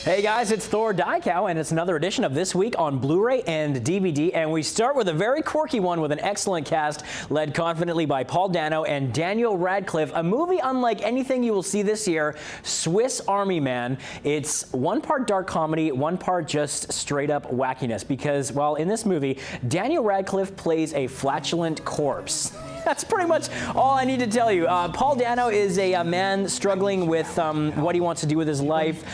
Hey guys, it's Thor Daikau, and it's another edition of This Week on Blu-ray and DVD. And we start with a very quirky one with an excellent cast, led confidently by Paul Dano and Daniel Radcliffe. A movie unlike anything you will see this year, Swiss Army Man. It's one part dark comedy, one part just straight up wackiness. Because, well, in this movie, Daniel Radcliffe plays a flatulent corpse. That's pretty much all I need to tell you. Paul Dano is a man struggling with what he wants to do with his life.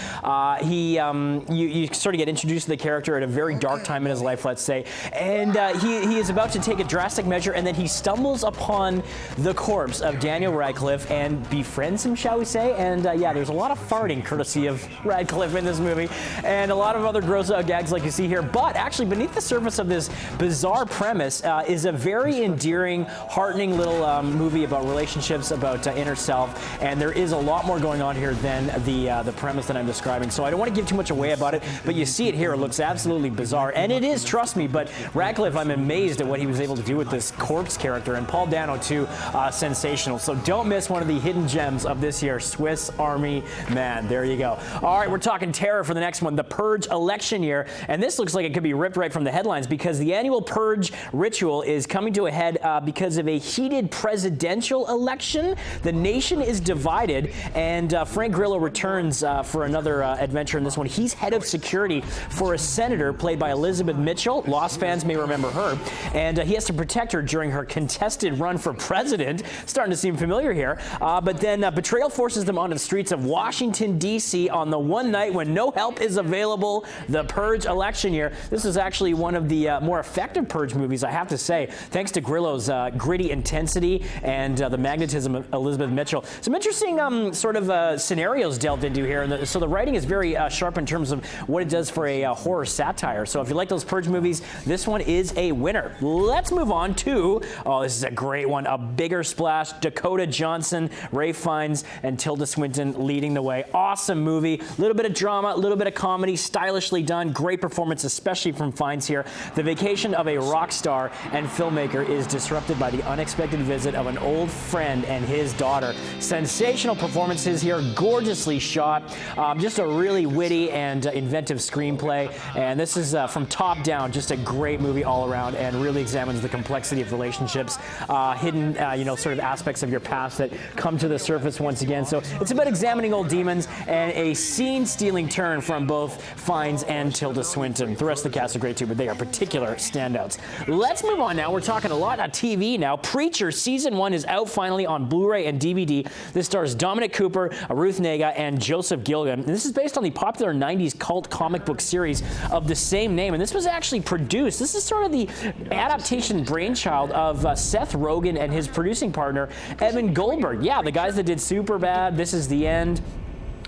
You sort of get introduced to the character at a very dark time in his life, let's say. And he is about to take a drastic measure, and then he stumbles upon the corpse of Daniel Radcliffe and befriends him, shall we say. And yeah, there's a lot of farting courtesy of Radcliffe in this movie, and a lot of other gross out gags like you see here. But actually, beneath the surface of this bizarre premise is a very endearing, heartening little movie about relationships, about inner self, and there is a lot more going on here than the premise that I'm describing. So I don't want to give too much away about it, but you see it here. It looks absolutely bizarre, and it is, trust me. But Radcliffe, I'm amazed at what he was able to do with this corpse character, and Paul Dano too, sensational. So don't miss one of the hidden gems of this year, Swiss Army Man. There you go. All right, we're talking terror for the next one, the Purge election year, and this looks like it could be ripped right from the headlines because the annual Purge ritual is coming to a head because of a heated presidential election. The nation is divided, and Frank Grillo returns for another adventure in this one. He's head of security for a senator played by Elizabeth Mitchell. Lost fans may remember her, and he has to protect her during her contested run for president. Starting to seem familiar here, but then betrayal forces them onto the streets of Washington, D.C. on the one night when no help is available, the Purge election year. This is actually one of the more effective Purge movies, I have to say, thanks to Grillo's gritty intensity and the magnetism of Elizabeth Mitchell. Some interesting sort of scenarios delved into here, and so the writing is very sharp in terms of what it does for a horror satire. So if you like those Purge movies, this one is a winner. Let's move on to, oh, this is a great one, A Bigger Splash. Dakota Johnson, Ralph Fiennes, and Tilda Swinton leading the way. Awesome movie. A little bit of drama, a little bit of comedy, stylishly done. Great performance, especially from Fiennes here. The vacation of a rock star and filmmaker is disrupted by the unexpected visit of an old friend and his daughter. Sensational performances here, gorgeously shot. Just a really witty and inventive screenplay. And this is from top down, just a great movie all around, and really examines the complexity of relationships, hidden, sort of aspects of your past that come to the surface once again. So it's about examining old demons and a scene-stealing turn from both Fiennes and Tilda Swinton. The rest of the cast are great too, but they are particular standouts. Let's move on now. We're talking a lot on TV now. Preacher Season 1 is out finally on Blu-ray and DVD. This stars Dominic Cooper, Ruth Negga, and Joseph Gilligan. And this is based on the popular 90s cult comic book series of the same name. And this was actually produced. This is sort of the adaptation brainchild of Seth Rogen and his producing partner, Evan Goldberg. Yeah, the guys that did Superbad, This Is the End,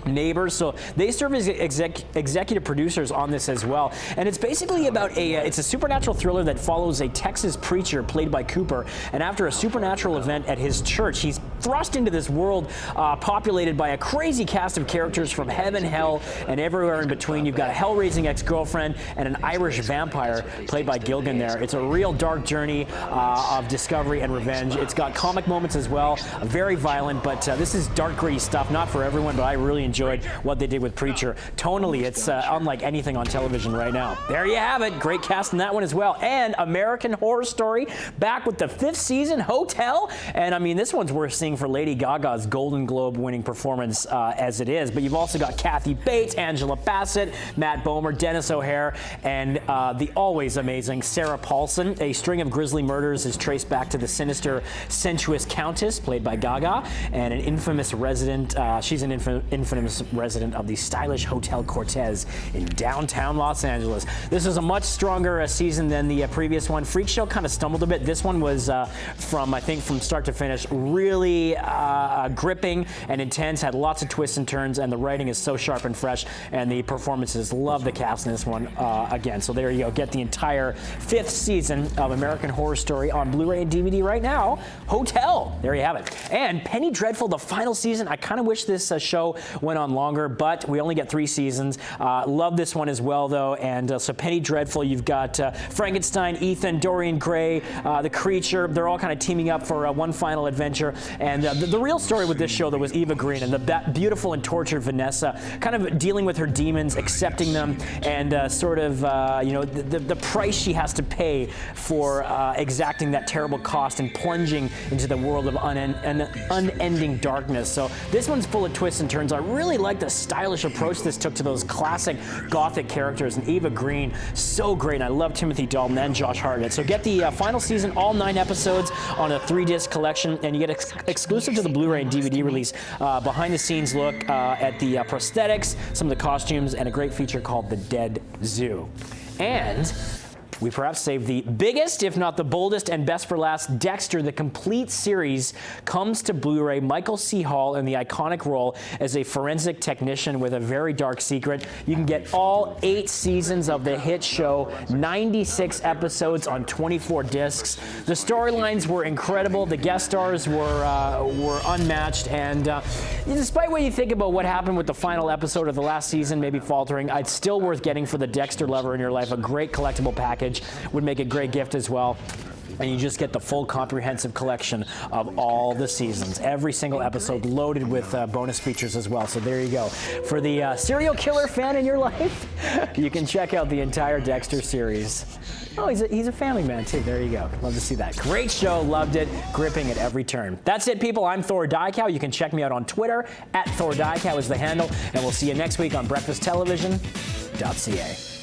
Neighbors. So they serve as executive producers on this as well. And it's basically about it's a supernatural thriller that follows a Texas preacher played by Cooper. And after a supernatural event at his church, he's thrust into this world populated by a crazy cast of characters from heaven, hell, and everywhere in between. You've got a hell-raising ex-girlfriend and an Irish vampire played by Gilligan there. It's a real dark journey of discovery and revenge. It's got comic moments as well, very violent, but this is dark, gritty stuff. Not for everyone, but I really enjoyed what they did with Preacher. Tonally, it's unlike anything on television right now. There you have it. Great cast in that one as well. And American Horror Story, back with the 5th season, Hotel. And I mean, this one's worth seeing for Lady Gaga's Golden Globe winning performance as it is. But you've also got Kathy Bates, Angela Bassett, Matt Bomer, Dennis O'Hare, and the always amazing Sarah Paulson. A string of grisly murders is traced back to the sinister, sensuous Countess, played by Gaga, and an infamous resident. She's an infamous resident of the stylish Hotel Cortez in downtown Los Angeles. This was a much stronger season than the previous one. Freak Show kind of stumbled a bit. This one was I think from start to finish, really gripping and intense, had lots of twists and turns, and the writing is so sharp and fresh, and the performances. Love the cast in this one again. So there you go. Get the entire 5th season of American Horror Story on Blu-ray and DVD right now. Hotel. There you have it. And Penny Dreadful, the final season. I kind of wish this show went on longer, but we only get 3 seasons. Love this one as well, though. And so Penny Dreadful, you've got Frankenstein, Ethan, Dorian Gray, the Creature. They're all kind of teaming up for one final adventure. And the real story story with this show, though, was Eva Green and the beautiful and tortured Vanessa, kind of dealing with her demons, accepting them, and the price she has to pay for exacting that terrible cost and plunging into the world of unending darkness. So this one's full of twists and turns. I really like the stylish approach this took to those classic gothic characters, and Eva Green, so great. And I love Timothy Dalton and Josh Hartnett. So get the final season, all 9 episodes on a 3-disc collection, and you get exclusive to the Blu-ray and DVD release, behind-the-scenes look at the prosthetics, some of the costumes, and a great feature called The Dead Zoo. And we perhaps saved the biggest, if not the boldest, and best for last. Dexter, the complete series, comes to Blu-ray. Michael C. Hall in the iconic role as a forensic technician with a very dark secret. You can get all 8 seasons of the hit show, 96 episodes on 24 discs. The storylines were incredible. The guest stars were unmatched. And despite what you think about what happened with the final episode of the last season, maybe faltering, it's still worth getting for the Dexter lover in your life. A great collectible package. Would make a great gift as well. And you just get the full comprehensive collection of all the seasons. Every single episode loaded with bonus features as well. So there you go. For the serial killer fan in your life, you can check out the entire Dexter series. Oh, he's a family man too. There you go. Love to see that. Great show. Loved it. Gripping at every turn. That's it, people. I'm Thor Diecow. You can check me out on Twitter. @ThorDiecow is the handle. And we'll see you next week on BreakfastTelevision.ca.